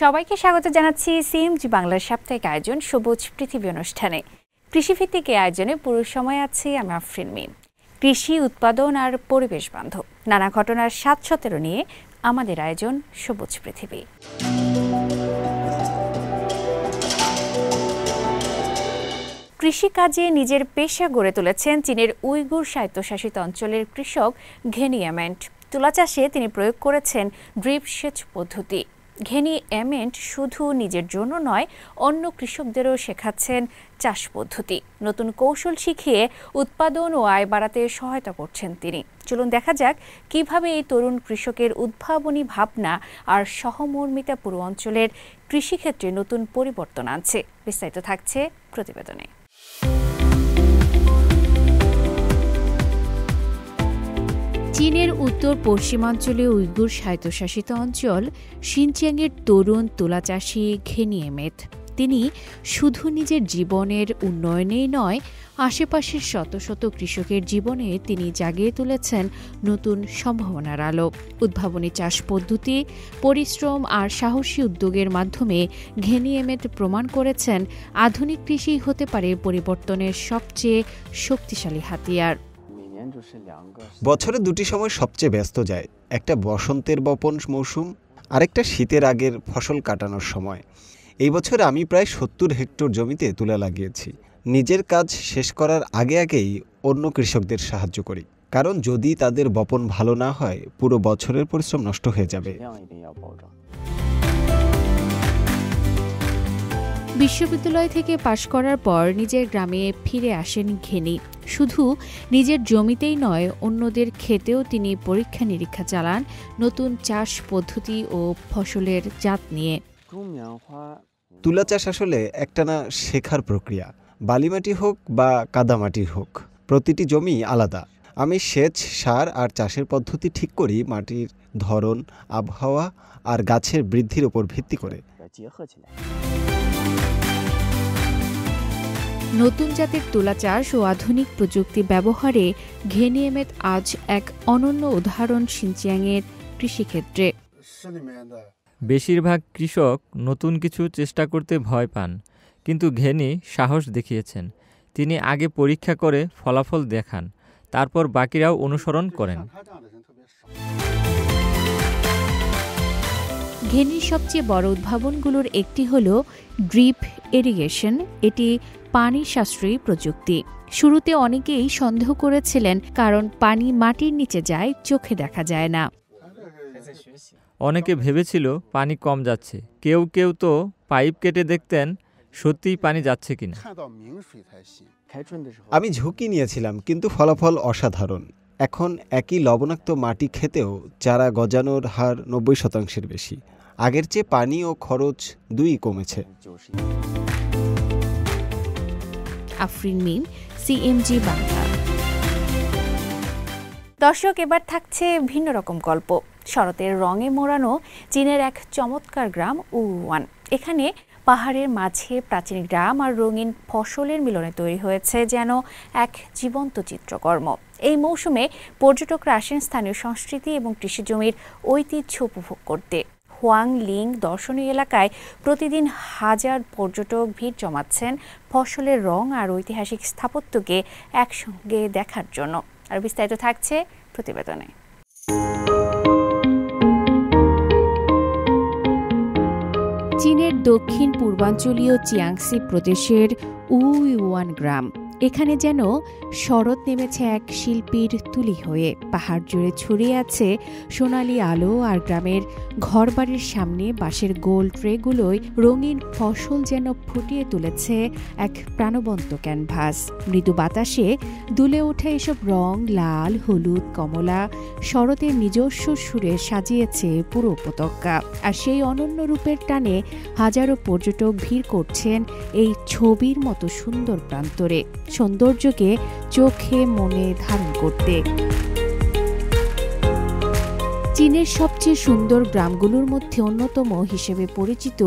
সবাইকে স্বাগত জানাচ্ছি সিএমজি বাংলার সাপ্তাহিক আয়োজন সবুজ পৃথিবী অনুষ্ঠানে। কৃষিভিত্তিক এই আয়োজনে পুরো সময় আছি আমি আফরিন মিম। কৃষি উৎপাদন আর পরিবেশ বান্ধব নানা ঘটনার ৭১৭ নিয়ে আমাদের আয়োজন সবুজ পৃথিবী। কৃষিকাজে নিজের পেশা গড়ে তুলেছেন চীনের উইগুর স্বায়ত্তশাসিত অঞ্চলের কৃষক ঘেনি এমেন্ট। তুলা চাষে তিনি প্রয়োগ করেছেন ড্রিপ সেচ পদ্ধতি। ঘেনি এমেন্ট শুধু নিজের জন্য নয়, অন্য কৃষকদেরও শেখাচ্ছেন চাষ পদ্ধতি। নতুন কৌশল শিখিয়ে উৎপাদন ও আয় বাড়াতে সহায়তা করছেন তিনি। চলুন দেখা যাক কিভাবে এই তরুণ কৃষকের উদ্ভাবনী ভাবনা আর সহমর্মিতা পুরো অঞ্চলের কৃষিক্ষেত্রে নতুন পরিবর্তন আনছে। বিস্তারিত থাকছে প্রতিবেদনে। চীনের উত্তর পশ্চিমাঞ্চলে উইগুর স্বায়ত্তশাসিত অঞ্চল শিনচিয়াংয়ের তরুণ তুলা চাষী ঘেনি এমেট। তিনি শুধু নিজের জীবনের উন্নয়নেই নয়, আশেপাশের শত শত কৃষকের জীবনে তিনি জাগিয়ে তুলেছেন নতুন সম্ভাবনার আলো। উদ্ভাবনী চাষ পদ্ধতি, পরিশ্রম আর সাহসী উদ্যোগের মাধ্যমে ঘেনি এমেট প্রমাণ করেছেন আধুনিক কৃষি হতে পারে পরিবর্তনের সবচেয়ে শক্তিশালী হাতিয়ার। বছরে দুটি সময় সবচেয়ে ব্যস্ত যায়, একটা বসন্তের বপন মৌসুম, আরেকটা শীতের আগের ফসল কাটানোর সময়। এই বছর আমি প্রায় ৭০ হেক্টর জমিতে তুলা লাগিয়েছি। নিজের কাজ শেষ করার আগেই অন্য কৃষকদের সাহায্য করি, কারণ যদি তাদের বপন ভালো না হয় পুরো বছরের পরিশ্রম নষ্ট হয়ে যাবে। বিশ্ববিদ্যালয় থেকে পাশ করার পর নিজের গ্রামে ফিরে আসেন ঘেনি। শুধু নিজের জমিতেই নয়, অন্যদের ক্ষেতেও তিনি পরীক্ষা নিরীক্ষা চালান নতুন চাষ পদ্ধতি ও ফসলের জাত নিয়ে। তুলা চাষ আসলে একটানা শেখার প্রক্রিয়া। বালিমাটি হোক বা কাদামাটি হোক, প্রতিটি জমি আলাদা। আমি সেচ, সার আর চাষের পদ্ধতি ঠিক করি মাটির ধরন, আবহাওয়া আর গাছের বৃদ্ধির উপর ভিত্তি করে। নতুন জাতের তুলা চাষ ও আধুনিক প্রযুক্তি ব্যবহারে ঘেনি এমেট আজ এক অনন্য উদাহরণ শিনচিয়াংয়ের কৃষিক্ষেত্রে। বেশিরভাগ কৃষক নতুন কিছু চেষ্টা করতে ভয় পান, কিন্তু ঘেনি সাহস দেখিয়েছেন। তিনি আগে পরীক্ষা করে ফলাফল দেখান, তারপর বাকিরাও অনুসরণ করেন। ঘেনির সবচেয়ে বড় উদ্ভাবনগুলোর একটি হল ড্রিপ ইরিগেশন। এটি পানি সাশ্রয়ী প্রযুক্তি। শুরুতে অনেকেই সন্দেহ করেছিলেন, কারণ পানি মাটির নিচে যায়, চোখে দেখা যায় না। অনেকে ভেবেছিল পানি কম যাচ্ছে, কেউ কেউ তো পাইপ কেটে দেখতেন সত্যিই পানি যাচ্ছে কিনা। আমি ঝুঁকি নিয়েছিলাম, কিন্তু ফলাফল অসাধারণ। এখন একই লবণাক্ত মাটি খেতেও চারা গজানোর হার ৯০% বেশি। আগের চেয়ে পানি ও খরচ দুই কমেছে। আফরিন মিম, সিএমজি বাংলা। দর্শক, এবার থাকছে ভিন্ন রকম গল্প। শরতের রঙে মোড়ানো চীনের এক চমৎকার গ্রাম উওয়ান। এখানে পাহাড়ের মাঝে প্রাচীন গ্রাম আর রঙিন ফসলের মিলনে তৈরি হয়েছে যেন এক জীবন্ত চিত্রকর্ম। এই মৌসুমে পর্যটকরা আসেন স্থানীয় সংস্কৃতি এবং কৃষিজমির ঐতিহ্য উপভোগ করতে। হুয়াংলিং দর্শনীয় এলাকায় প্রতিদিন হাজার পর্যটক ভিড় জমাচ্ছেন ফসলের রং আর ঐতিহাসিক স্থাপত্যকে একসঙ্গে দেখার জন্য। আর বিস্তারিত থাকছে প্রতিবেদনে। চীনের দক্ষিণ পূর্বাঞ্চলীয় চিয়াংসি প্রদেশের উইওয়ান গ্রাম। এখানে যেন শরৎ নেমেছে এক শিল্পীর তুলি হয়ে। পাহাড় জুড়ে ছড়িয়ে আছে সোনালি আলো, আর গ্রামের ঘরবাড়ির সামনে বাঁশের গোল ট্রেগুলোয় রঙিন ফসল যেন ফুটিয়ে তুলেছে এক প্রাণবন্ত ক্যানভাস। মৃদু বাতাসে দুলে ওঠা এসব রং লাল, হলুদ, কমলা শরতের নিজস্ব সুরে সাজিয়েছে পুরো উপত্যকা। আর সেই অনন্য রূপের টানে হাজারো পর্যটক ভিড় করছেন এই ছবির মতো সুন্দর প্রান্তরে, সৌন্দর্যকে চোখে মনে ধারণ করতে। চীনের সবচেয়ে সুন্দর গ্রামগুলোর মধ্যে অন্যতম হিসেবে পরিচিত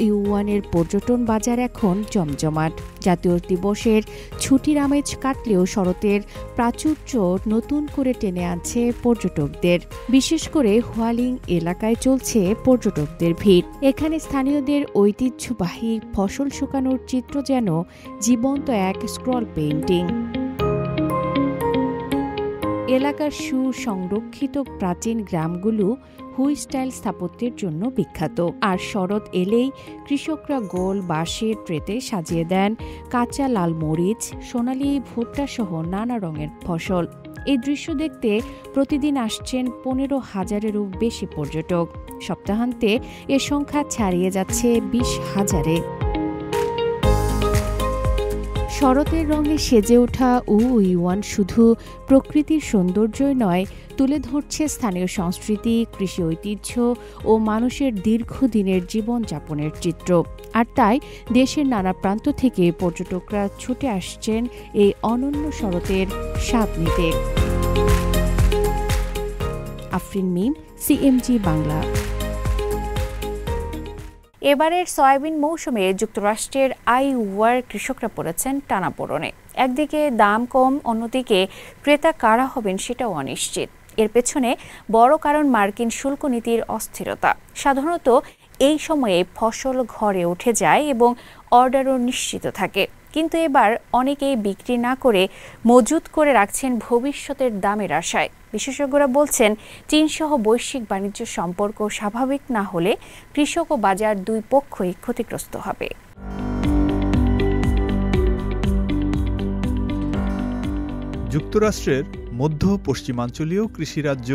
ইউয়ানের পর্যটন বাজার এখন জমজমাট। জাতীয় দিবসের ছুটির আমেজ কাটলেও শরতের প্রাচুর্য নতুন করে টেনে আনছে পর্যটকদের। বিশেষ করে হুয়ালিং এলাকায় চলছে পর্যটকদের ভিড়। এখানে স্থানীয়দের ঐতিহ্যবাহী ফসল শুকানোর চিত্র যেন জীবন্ত এক স্ক্রল পেইন্টিং। এলাকার সুসংরক্ষিত প্রাচীন গ্রামগুলো হুই স্টাইল স্থাপত্যের জন্য বিখ্যাত। আর শরৎ এলেই কৃষকরা গোল বাঁশের ট্রেতে সাজিয়ে দেন কাঁচা লাল মরিচ, সোনালি ভুট্টা সহ নানা রঙের ফসল। এই দৃশ্য দেখতে প্রতিদিন আসছেন 15,000-এরও বেশি পর্যটক। সপ্তাহান্তে এর সংখ্যা ছাড়িয়ে যাচ্ছে 20,000-এ। শরতের রঙে সেজে ওঠা ইউয়ান শুধু প্রকৃতির সৌন্দর্যই নয়, তুলে ধরছে স্থানীয় সংস্কৃতি, কৃষি ঐতিহ্য ও মানুষের দীর্ঘদিনের জীবনযাপনের চিত্র। আর তাই দেশের নানা প্রান্ত থেকে পর্যটকরা ছুটে আসছেন এই অনন্য শরতের স্বাদ নিতে। আফরিন মিম, সিএমজি বাংলা। এবারের সয়াবিন মৌসুমে যুক্তরাষ্ট্রের আইওয়ার কৃষকরা পড়েছেন টানাপোড়েনে। একদিকে দাম কম, অন্যদিকে ক্রেতা কারা হবেন সেটাও অনিশ্চিত। এর পেছনে বড় কারণ মার্কিন শুল্ক নীতির অস্থিরতা। সাধারণত এই সময়ে ফসল ঘরে উঠে যায় এবং অর্ডারও নিশ্চিত থাকে, কিন্তু এবার অনেকেই বিক্রি না করে মজুত করে রাখছেন ভবিষ্যতের দামের আশায়। বিশেষজ্ঞরা বলছেন, চীনসহ বৈশ্বিক বাণিজ্য সম্পর্ক স্বাভাবিক না হলে কৃষক ও বাজার দুই পক্ষই ক্ষতিগ্রস্ত হবে। যুক্তরাষ্ট্রের মধ্য পশ্চিমাঞ্চলীয় কৃষিরাজ্য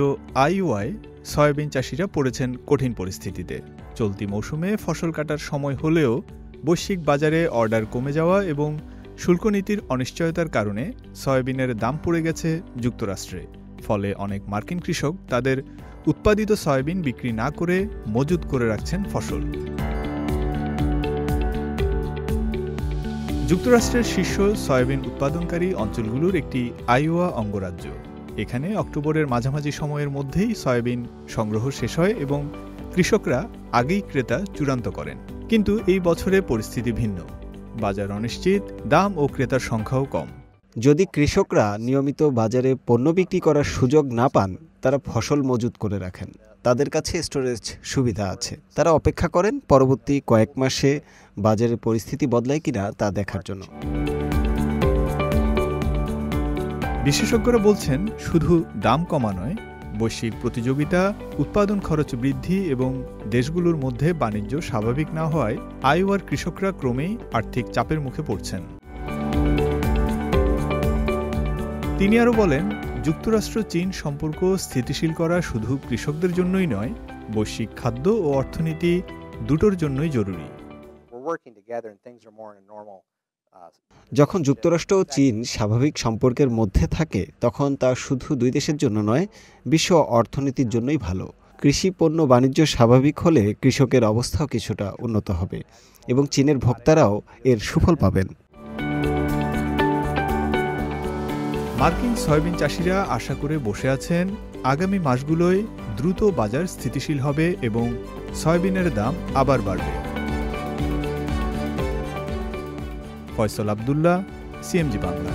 আইওয়ায় সয়াবিন চাষিরা পড়েছেন কঠিন পরিস্থিতিতে। চলতি মৌসুমে ফসল কাটার সময় হলেও বৈশ্বিক বাজারে অর্ডার কমে যাওয়া এবং শুল্কনীতির অনিশ্চয়তার কারণে সয়াবিনের দাম পড়ে গেছে যুক্তরাষ্ট্রে। ফলে অনেক মার্কিন কৃষক তাদের উৎপাদিত সয়াবিন বিক্রি না করে মজুত করে রাখছেন ফসল। যুক্তরাষ্ট্রের শীর্ষ সয়াবিন উৎপাদনকারী অঞ্চলগুলোর একটি আইওয়া অঙ্গরাজ্য। এখানে অক্টোবরের মাঝামাঝি সময়ের মধ্যেই সয়াবিন সংগ্রহ শেষ হয় এবং কৃষকরা আগেই ক্রেতা চূড়ান্ত করেন। কিন্তু এই বছরে পরিস্থিতি ভিন্ন। বাজার অনিশ্চিত, দাম ও ক্রেতার সংখ্যাও কম। যদি কৃষকরা নিয়মিত বাজারে পণ্য বিক্রি করার সুযোগ না পান, তারা ফসল মজুত করে রাখেন। তাদের কাছে স্টোরেজ সুবিধা আছে। তারা অপেক্ষা করেন পরবর্তী কয়েক মাসে বাজারের পরিস্থিতি বদলায় কিনা তা দেখার জন্য। বিশেষজ্ঞরা বলছেন, শুধু দাম কমা নয়, বৈশ্বিক প্রতিযোগিতা, উৎপাদন খরচ বৃদ্ধি এবং দেশগুলোর মধ্যে বাণিজ্য স্বাভাবিক না হওয়ায় আইওয়ার কৃষকরা ক্রমেই আর্থিক চাপের মুখে পড়ছেন। তিনি আরও বলেন, যুক্তরাষ্ট্র চীন সম্পর্ক স্থিতিশীল করা শুধু কৃষকদের জন্যই নয়, বৈশ্বিক খাদ্য ও অর্থনীতি দুটোর জন্যই জরুরি। যখন যুক্তরাষ্ট্র ও চীন স্বাভাবিক সম্পর্কের মধ্যে থাকে, তখন তা শুধু দুই দেশের জন্য নয়, বিশ্ব অর্থনীতির জন্যই ভালো। কৃষি পণ্য বাণিজ্য স্বাভাবিক হলে কৃষকের অবস্থাও কিছুটা উন্নত হবে এবং চীনের ভোক্তারাও এর সুফল পাবেন। মার্কিন সয়াবিন চাষিরা আশা করে বসে আছেন, আগামী মাসগুলোয় দ্রুত বাজার স্থিতিশীল হবে এবং সয়াবিনের দাম আবার বাড়বে। ফয়সাল আব্দুল্লাহ, সিএমজি বাংলা।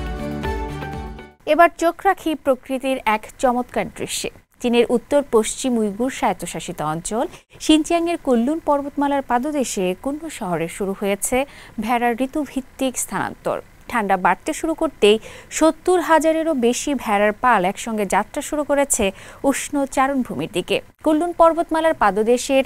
এবার চোখ রাখি প্রকৃতির এক চমৎকার দৃশ্যে। চীনের উত্তর পশ্চিম উইগুর স্বায়ত্তশাসিত অঞ্চল শিনচিয়াংয়ের কুনলুন পর্বতমালার পাদদেশে কুন্নু শহরে শুরু হয়েছে ভেড়ার ঋতুভিত্তিক স্থানান্তর। ঠান্ডা বাড়তে শুরু করতেই 70,000-এরও বেশি ভেড়ার পাল একসঙ্গে যাত্রা শুরু করেছে উষ্ণ চারণভূমির দিকে। কুনলুন পর্বতমালার পাদদেশের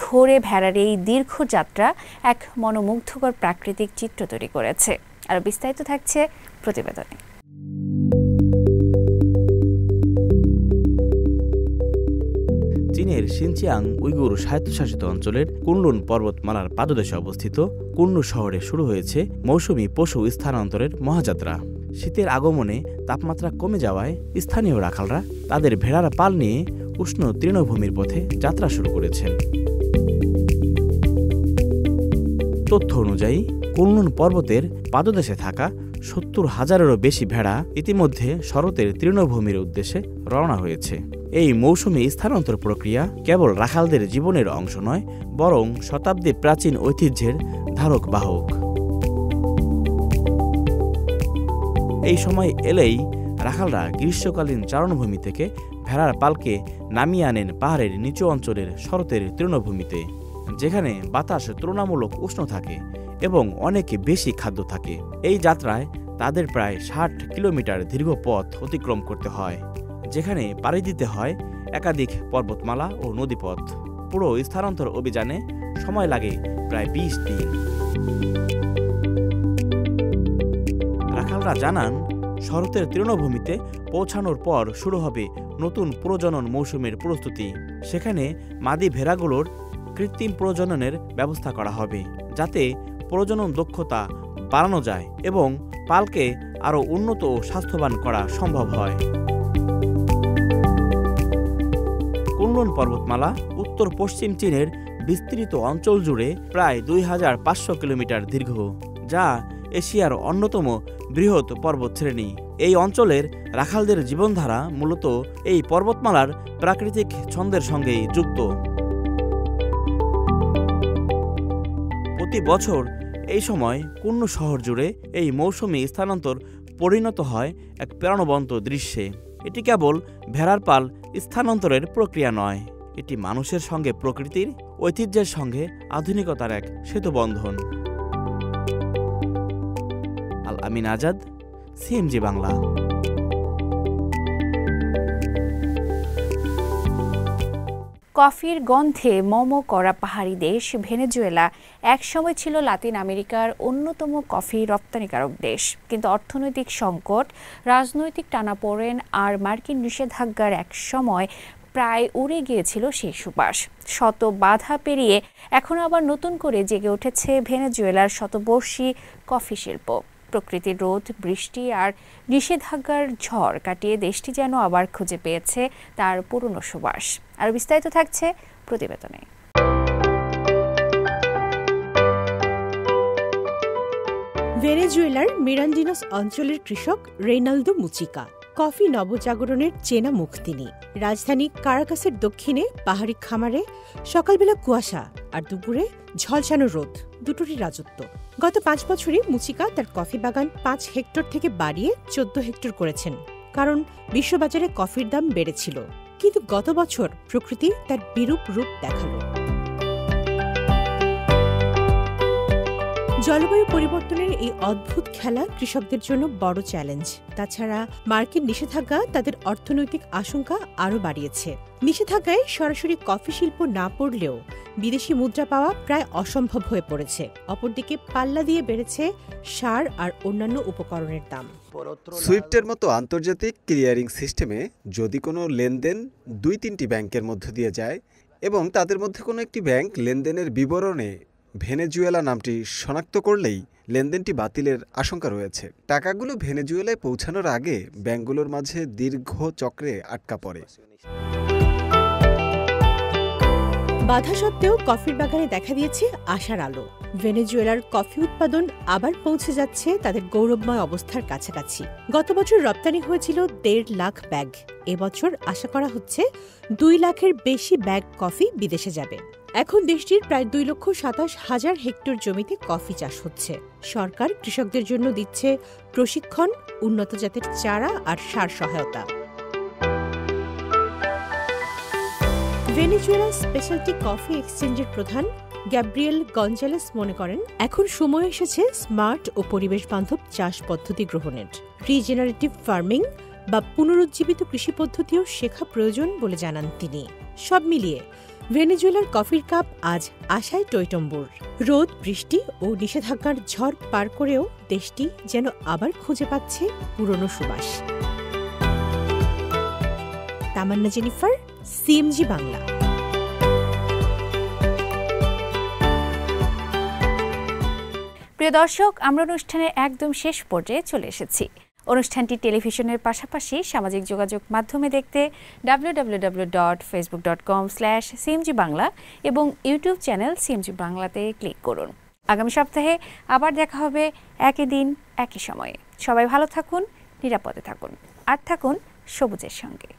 ধরে ভেড়ার এই দীর্ঘ যাত্রা এক মনোমুগ্ধকর প্রাকৃতিক চিত্র তৈরি করেছে। আর বিস্তারিত থাকছে প্রতিবেদনে। চীনের শিনচিয়াং উইগুর স্বায়ত্তশাসিত অঞ্চলের কুনলুন পর্বতমালার পাদদেশে অবস্থিত কুন্নু শহরে শুরু হয়েছে মৌসুমী পশু স্থানান্তরের মহাযাত্রা। শীতের আগমনে তাপমাত্রা কমে যাওয়ায় স্থানীয় রাখালরা তাদের ভেড়ার পাল নিয়ে উষ্ণ তৃণভূমির পথে যাত্রা শুরু করেছেন। তথ্য অনুযায়ী কুনলুন পর্বতের পাদদেশে থাকা 70,000-এরও বেশি ভেড়া ইতিমধ্যে শরতের তৃণভূমির উদ্দেশ্যে রওনা হয়েছে। এই মৌসুমী স্থানান্তর প্রক্রিয়া কেবল রাখালদের জীবনের অংশ নয়, বরং শতাব্দী প্রাচীন ঐতিহ্যের ধারক বাহক। এই সময় এলেই রাখালরা গ্রীষ্মকালীন চারণভূমি থেকে ভেড়ার পালকে নামিয়ে আনেন পাহাড়ের নিচু অঞ্চলের শরতের তৃণভূমিতে, যেখানে বাতাস তুলনামূলক উষ্ণ থাকে এবং অনেক বেশি খাদ্য থাকে। এই যাত্রায় তাদের প্রায় ৬০ কিলোমিটার দীর্ঘ পথ অতিক্রম করতে হয়, যেখানে পাড়ি দিতে হয় একাধিক পর্বতমালা ও নদীপথ। পুরো স্থানান্তর অভিযানে সময় লাগে প্রায় ২০ দিন। রাখালরা জানান, শরতের তৃণভূমিতে পৌঁছানোর পর শুরু হবে নতুন প্রজনন মৌসুমের প্রস্তুতি। সেখানে মাদি ভেড়াগুলোর কৃত্রিম প্রজননের ব্যবস্থা করা হবে, যাতে প্রজনন দক্ষতা বাড়ানো যায় এবং পালকে আরও উন্নত ও স্বাস্থ্যবান করা সম্ভব হয়। কুনলুন পর্বতমালা উত্তর পশ্চিম চীনের বিস্তৃত অঞ্চল জুড়ে প্রায় ২৫০০ কিলোমিটার দীর্ঘ, যা এশিয়ার অন্যতম বৃহৎ পর্বতশ্রেণী। এই অঞ্চলের রাখালদের জীবনধারা মূলত এই পর্বতমালার প্রাকৃতিক ছন্দের সঙ্গেই যুক্ত। প্রতি বছর এই সময় কুন্নু শহর জুড়ে এই মৌসুমী স্থানান্তর পরিণত হয় এক প্রাণবন্ত দৃশ্যে। এটি কেবল ভেড়ার পাল স্থানান্তরের প্রক্রিয়া নয়, এটি মানুষের সঙ্গে প্রকৃতির, ঐতিহ্যের সঙ্গে আধুনিকতার এক সেতুবন্ধন। আল আমিন আজাদ, সিএমজি বাংলা। কফির গন্ধে মোমো করা পাহাড়ি দেশ ভেনেজুয়েলা একসময় ছিল লাতিন আমেরিকার অন্যতম কফি রপ্তানিকারক দেশ, কিন্তু অর্থনৈতিক সংকট, রাজনৈতিক টানাপোড়েন আর মার্কিন নিষেধাজ্ঞার এক সময় প্রায় উড়ে গিয়েছিল সেই সুবাস। শত বাধা পেরিয়ে এখন আবার নতুন করে জেগে উঠেছে ভেনেজুয়েলার শতবর্ষী কফি শিল্প। প্রকৃতির রোদ, বৃষ্টি আর নিষেধাজ্ঞার ঝড় কাটিয়ে দেশটি যেন আবার খুঁজে পেয়েছে তার পুরনো সুবাস। আর বিস্তারিত থাকছে প্রতিবেদনে। ভেনেজুয়েলার মিরান্ডিনোস অঞ্চলের কৃষক রেইনালদো মুচিকা। কফি নবজাগরণের চেনা মুখ তিনি। রাজধানী কারাকাসের দক্ষিণে পাহাড়ি খামারে সকালবেলা কুয়াশা আর দুপুরে ঝলসানো রোদ, দুটোরই রাজত্ব। গত ৫ বছরে মুচিকা তার কফি বাগান ৫ হেক্টর থেকে বাড়িয়ে ১৪ হেক্টর করেছেন, কারণ বিশ্ববাজারে কফির দাম বেড়েছিল। কিন্তু গত বছর প্রকৃতি তার বিরূপ রূপ দেখালো। জলবায়ু পরিবর্তনের এই অদ্ভুত খেলা কৃষকদের জন্য বড় চ্যালেঞ্জ। তাছাড়া মার্কিন নিষেধাজ্ঞা তাদের অর্থনৈতিক আশঙ্কা আরও বাড়িয়েছে। নিষেধাজ্ঞায় সরাসরি কফি শিল্প না পড়লেও বিদেশি মুদ্রা পাওয়া প্রায় অসম্ভব হয়ে পড়েছে। অপরদিকে পাল্লা দিয়ে বেড়েছে সার আর অন্যান্য উপকরণের দাম। সুইফটের মতো আন্তর্জাতিক ক্লিয়ারিং সিস্টেমে যদি কোনো লেনদেন ২-৩টি ব্যাংকের মধ্য দিয়ে যায় এবং তাদের মধ্যে কোনো একটি ব্যাংক লেনদেনের বিবরণে ভেনেজুয়েলা নামটি শনাক্ত করলেই লেনদেনটি বাতিলের আশঙ্কা রয়েছে। টাকাগুলো ভেনেজুয়েলায় পৌঁছানোর আগে ব্যাংকগুলোর মাঝে দীর্ঘ চক্রে আটকা পড়ে। বাধা সত্ত্বেও কফির বাগানে দেখা দিয়েছে আশার আলো। ভেনেজুয়েলার কফি উৎপাদন আবার পৌঁছে যাচ্ছে তাদের গৌরবময় অবস্থার কাছাকাছি। গত বছর রপ্তানি হয়েছিল ১.৫ লাখ ব্যাগ। এবছর আশা করা হচ্ছে ২ লাখের বেশি ব্যাগ কফি বিদেশে যাবে। এখন দেশটির প্রায় ২,২৭,০০০ হেক্টর জমিতে কফি চাষ হচ্ছে। সরকার কৃষকদের জন্য দিচ্ছে প্রশিক্ষণ, উন্নত জাতের চারা আর সার সহায়তা। ভেনেজুয়েলা স্পেশালটি কফি এক্সচেঞ্জের প্রধান গ্যাব্রিয়েল গঞ্জালেস মনে করেন, এখন সময় এসেছে স্মার্ট ও পরিবেশ বান্ধব চাষ পদ্ধতি গ্রহণের। রিজেনারেটিভ ফার্মিং বা পুনরুজ্জীবিত কৃষি পদ্ধতিও শেখা প্রয়োজন বলে জানান তিনি। সব মিলিয়ে ভেনেজুয়েলার কফির কাপ আজ আশায় টইটম্বুর। রোদ, বৃষ্টি ও নিষেধাজ্ঞার ঝড় পার করেও দেশটি যেন আবার খুঁজে পাচ্ছে পুরনো সুবাস। তামান্না জেনিফার, সিএমজি বাংলা। প্রিয় দর্শক, আমরা অনুষ্ঠানের একদম শেষ পর্যায়ে চলে এসেছি। অনুষ্ঠানটি টেলিভিশনের পাশাপাশি সামাজিক যোগাযোগ মাধ্যমে দেখতে www.facebook.com/cmg বাংলা এবং ইউটিউব চ্যানেল সিএমজি বাংলাতে ক্লিক করুন। আগামী সপ্তাহে আবার দেখা হবে একই দিন একই সময়ে। সবাই ভালো থাকুন, নিরাপদে থাকুন আর থাকুন সবুজের সঙ্গে।